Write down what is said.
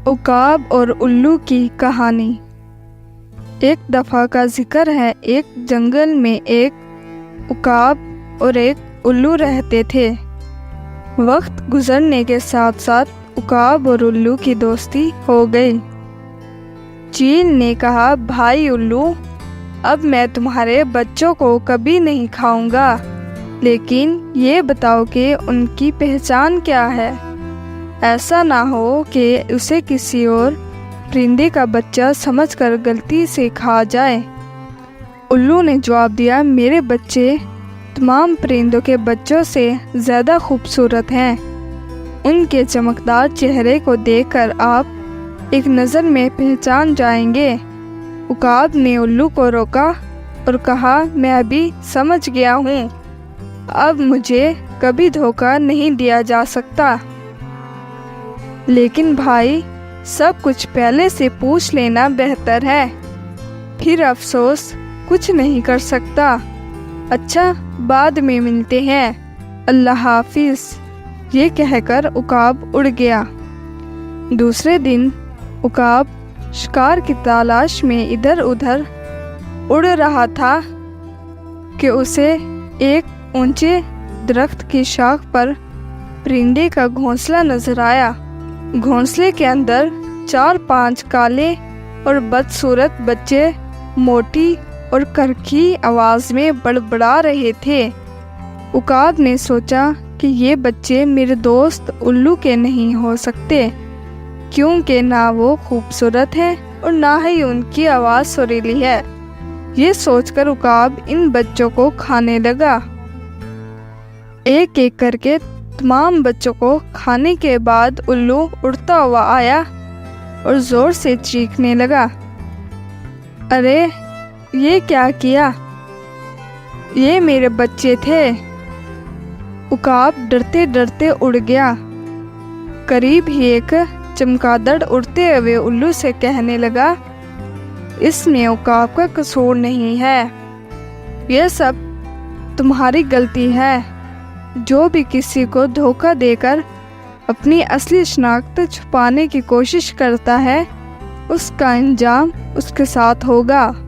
عقاب اور الو کی کہانی۔ ایک دفعہ کا ذکر ہے، ایک جنگل میں ایک عقاب اور ایک الو رہتے تھے۔ وقت گزرنے کے ساتھ ساتھ عقاب اور الو کی دوستی ہو گئی۔ چیل نے کہا، بھائی الو، اب میں تمہارے بچوں کو کبھی نہیں کھاؤں گا، لیکن یہ بتاؤ کہ ان کی پہچان کیا ہے؟ ایسا نہ ہو کہ اسے کسی اور پرندے کا بچہ سمجھ کر غلطی سے کھا جائے۔ الو نے جواب دیا، میرے بچے تمام پرندوں کے بچوں سے زیادہ خوبصورت ہیں۔ ان کے چمکدار چہرے کو دیکھ کر آپ ایک نظر میں پہچان جائیں گے۔ عقاب نے الو کو روکا اور کہا، میں ابھی سمجھ گیا ہوں، اب مجھے کبھی دھوکہ نہیں دیا جا سکتا۔ لیکن بھائی، سب کچھ پہلے سے پوچھ لینا بہتر ہے، پھر افسوس کچھ نہیں کر سکتا۔ اچھا، بعد میں ملتے ہیں، اللہ حافظ۔ یہ کہہ کر عقاب اڑ گیا۔ دوسرے دن عقاب شکار کی تلاش میں ادھر ادھر اڑ رہا تھا کہ اسے ایک اونچے درخت کی شاخ پر پرندے کا گھونسلہ نظر آیا۔ گھونسلے کے اندر 4-5 کالے اور بدصورت بچے موٹی اور کرکھی آواز میں بڑبڑا رہے تھے۔ عقاب نے سوچا کہ یہ بچے میرے دوست الو کے نہیں ہو سکتے، کیونکہ نہ وہ خوبصورت ہے اور نہ ہی ان کی آواز سریلی ہے۔ یہ سوچ کر عقاب ان بچوں کو کھانے لگا۔ ایک ایک کر کے تمام بچوں کو کھانے کے بعد الو اڑتا ہوا آیا اور زور سے چیخنے لگا، ارے یہ کیا کیا؟ یہ میرے بچے تھے۔ عقاب ڈرتے ڈرتے اڑ گیا۔ قریب ہی ایک چمگادڑ اڑتے ہوئے الو سے کہنے لگا، اس میں عقاب کا قصور نہیں ہے، یہ سب تمہاری غلطی ہے۔ جو بھی کسی کو دھوکہ دے کر اپنی اصلی شناخت چھپانے کی کوشش کرتا ہے، اس کا انجام اس کے ساتھ ہوگا۔